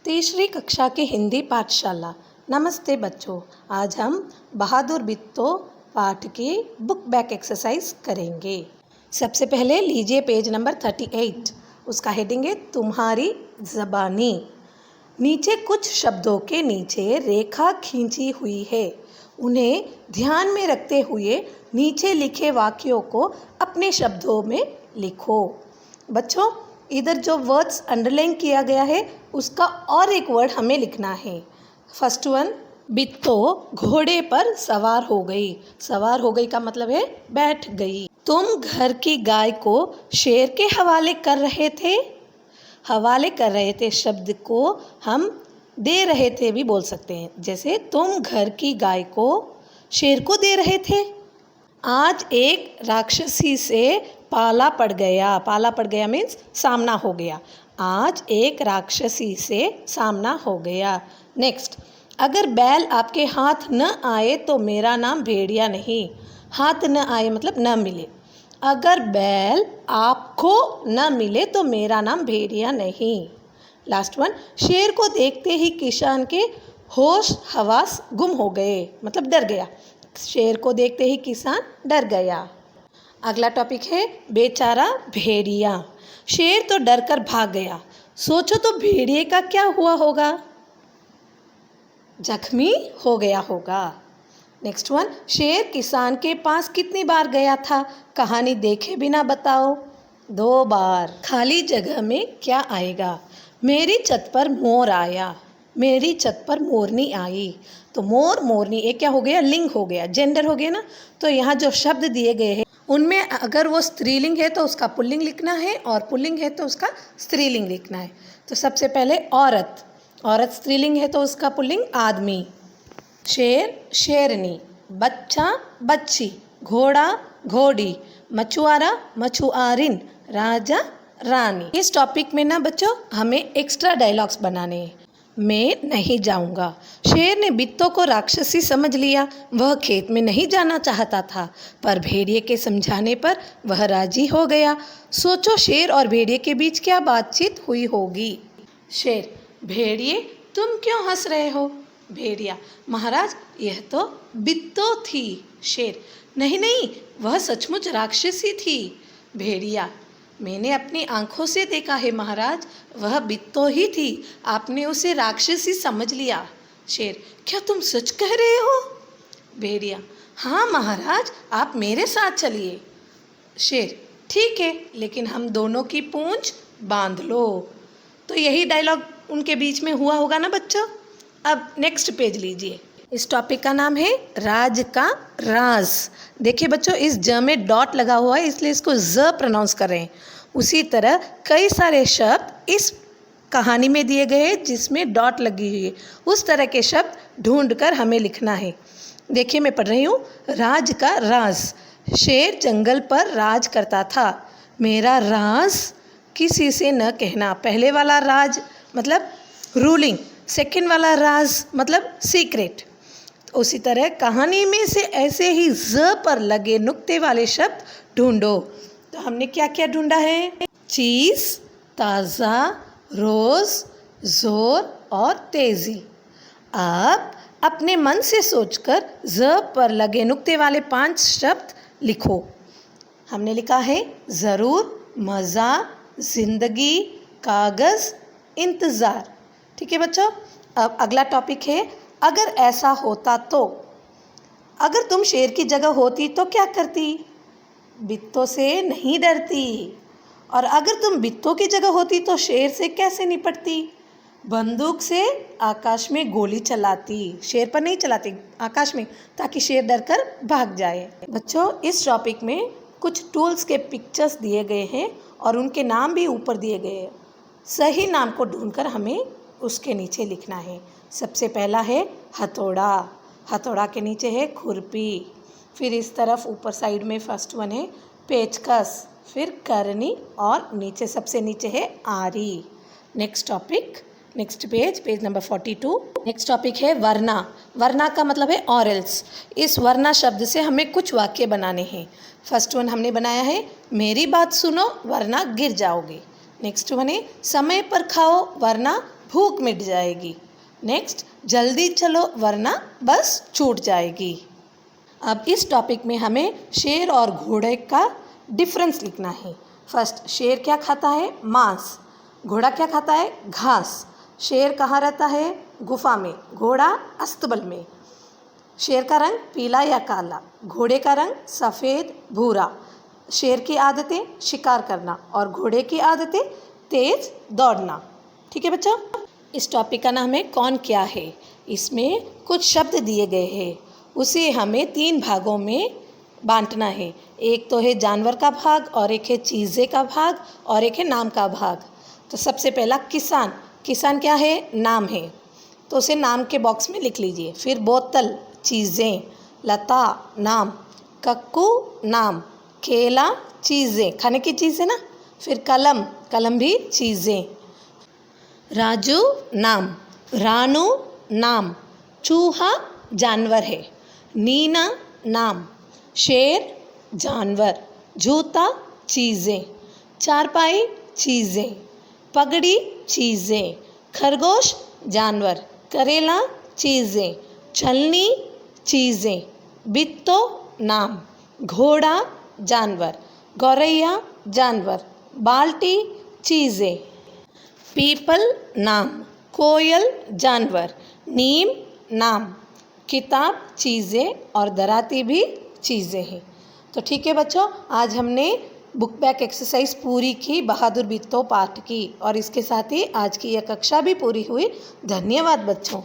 तीसरी कक्षा की हिंदी पाठशाला। नमस्ते बच्चों, आज हम बहादुर बित्तो पाठ की बुक बैक एक्सरसाइज करेंगे। सबसे पहले लीजिए पेज नंबर 38। उसका हेडिंग है तुम्हारी ज़बानी। नीचे कुछ शब्दों के नीचे रेखा खींची हुई है। उन्हें ध्यान में रखते हुए नीचे लिखे वाक्यों को अपने शब्दों में लिखो। बच्चों, इधर जो वर्ड्स अंडरलाइन किया गया है उसका और एक वर्ड हमें लिखना है। फर्स्ट वन, बित्तो घोड़े पर सवार हो गई। सवार हो गई का मतलब है बैठ गई। तुम घर की गाय को शेर के हवाले कर रहे थे। हवाले कर रहे थे शब्द को हम दे रहे थे भी बोल सकते हैं। जैसे तुम घर की गाय को शेर को दे रहे थे। आज एक राक्षसी से पाला पड़ गया। पाला पड़ गया मीन्स सामना हो गया। आज एक राक्षसी से सामना हो गया। नेक्स्ट, अगर बैल आपके हाथ न आए तो मेरा नाम भेड़िया नहीं। हाथ न आए मतलब न मिले। अगर बैल आपको न मिले तो मेरा नाम भेड़िया नहीं। लास्ट वन, शेर को देखते ही किसान के होश हवास गुम हो गए मतलब डर गया। शेर को देखते ही किसान डर गया। अगला टॉपिक है बेचारा भेड़िया। शेर तो डर कर भाग गया। सोचो तो भेड़िए का क्या हुआ होगा? जख्मी हो गया होगा। नेक्स्ट वन, शेर किसान के पास कितनी बार गया था? कहानी देखे बिना बताओ। 2 बार। खाली जगह में क्या आएगा? मेरी छत पर मोर आया। मेरी छत पर मोरनी आई। तो मोर मोरनी एक क्या हो गया? लिंग हो गया, जेंडर हो गया ना। तो यहाँ जो शब्द दिए गए हैं उनमें अगर वो स्त्रीलिंग है तो उसका पुल्लिंग लिखना है और पुल्लिंग है तो उसका स्त्रीलिंग लिखना है। तो सबसे पहले औरत। औरत स्त्रीलिंग है तो उसका पुल्लिंग आदमी। शेर शेरनी। बच्चा बच्ची। घोड़ा घोड़ी। मछुआरा मछुआरिन। राजा रानी। इस टॉपिक में ना बच्चों हमें एक्स्ट्रा डायलॉग्स बनाने हैं। मैं नहीं जाऊंगा। शेर ने बित्तो को राक्षसी समझ लिया। वह खेत में नहीं जाना चाहता था, पर भेड़िए के समझाने पर वह राजी हो गया। सोचो शेर और भेड़िए के बीच क्या बातचीत हुई होगी। शेर, भेड़िए तुम क्यों हंस रहे हो? भेड़िया, महाराज यह तो बित्तो थी। शेर, नहीं नहीं, वह सचमुच राक्षसी थी। भेड़िया, मैंने अपनी आंखों से देखा है महाराज, वह बित्तो ही थी। आपने उसे राक्षसी समझ लिया। शेर, क्या तुम सच कह रहे हो? भेड़िया, हाँ महाराज, आप मेरे साथ चलिए। शेर, ठीक है, लेकिन हम दोनों की पूंछ बांध लो। तो यही डायलॉग उनके बीच में हुआ होगा ना बच्चों। अब नेक्स्ट पेज लीजिए। इस टॉपिक का नाम है राज का राज। देखिए बच्चों, इस ज में डॉट लगा हुआ है इसलिए इसको ज प्रोनाउंस कर रहे हैं। उसी तरह कई सारे शब्द इस कहानी में दिए गए हैं जिसमें डॉट लगी हुई है। उस तरह के शब्द ढूंढकर हमें लिखना है। देखिए मैं पढ़ रही हूँ। राज का राज। शेर जंगल पर राज करता था। मेरा राज किसी से न कहना। पहले वाला राज मतलब रूलिंग, सेकंड वाला राज मतलब सीक्रेट। उसी तरह कहानी में से ऐसे ही ज पर लगे नुक्ते वाले शब्द ढूंढो। तो हमने क्या क्या ढूंढा है? चीज़, ताज़ा, रोज़, ज़ोर और तेज़ी। अब अपने मन से सोचकर ज पर लगे नुक्ते वाले 5 शब्द लिखो। हमने लिखा है ज़रूर, मज़ा, ज़िंदगी, कागज़, इंतज़ार। ठीक है बच्चों। अब अगला टॉपिक है अगर ऐसा होता तो। अगर तुम शेर की जगह होती तो क्या करती? बित्तो से नहीं डरती। और अगर तुम बित्तो की जगह होती तो शेर से कैसे निपटती? बंदूक से आकाश में गोली चलाती। शेर पर नहीं चलाती, आकाश में, ताकि शेर डरकर भाग जाए। बच्चों, इस टॉपिक में कुछ टूल्स के पिक्चर्स दिए गए हैं और उनके नाम भी ऊपर दिए गए हैं। सही नाम को ढूंढकर हमें उसके नीचे लिखना है। सबसे पहला है हथौड़ा। हथौड़ा के नीचे है खुरपी। फिर इस तरफ ऊपर साइड में फर्स्ट वन है पेचकस, फिर करनी और नीचे सबसे नीचे है आरी। Next topic, next page, page number 42। Next topic है वरना। वरना का मतलब है और एल्स। इस वरना शब्द से हमें कुछ वाक्य बनाने हैं। फर्स्ट वन हमने बनाया है मेरी बात सुनो वरना गिर जाओगे। नेक्स्ट वन है समय पर खाओ वरना भूख मिट जाएगी। नेक्स्ट, जल्दी चलो वरना बस छूट जाएगी। अब इस टॉपिक में हमें शेर और घोड़े का डिफरेंस लिखना है। फर्स्ट, शेर क्या खाता है? मांस। घोड़ा क्या खाता है? घास। शेर कहाँ रहता है? गुफा में। घोड़ा अस्तबल में। शेर का रंग पीला या काला, घोड़े का रंग सफ़ेद भूरा। शेर की आदतें शिकार करना और घोड़े की आदतें तेज दौड़ना। ठीक है बच्चों, इस टॉपिक का नाम है कौन क्या है। इसमें कुछ शब्द दिए गए हैं, उसे हमें 3 भागों में बांटना है। एक तो है जानवर का भाग, और एक है चीज़ें का भाग, और एक है नाम का भाग। तो सबसे पहला किसान। किसान क्या है? नाम है, तो उसे नाम के बॉक्स में लिख लीजिए। फिर बोतल चीज़ें, लता नाम, कक्कू नाम, केला चीज़ें, खाने की चीज़ें ना। फिर कलम, कलम भी चीज़ें। राजू नाम, रानू नाम, चूहा जानवर है। नीना नाम, शेर जानवर, जूता चीज़ें, चारपाई चीज़ें, पगड़ी चीज़ें, खरगोश जानवर, करेला चीज़ें, छलनी चीज़ें, बित्तो नाम, घोड़ा जानवर, गौरैया जानवर, बाल्टी चीज़ें, पीपल नाम, कोयल जानवर, नीम नाम, किताब चीज़ें, और दराती भी चीज़ें हैं। तो ठीक है बच्चों, आज हमने बुक बैक एक्सरसाइज पूरी की, बहादुर बित्तो पाठ की, और इसके साथ ही आज की यह कक्षा भी पूरी हुई। धन्यवाद बच्चों।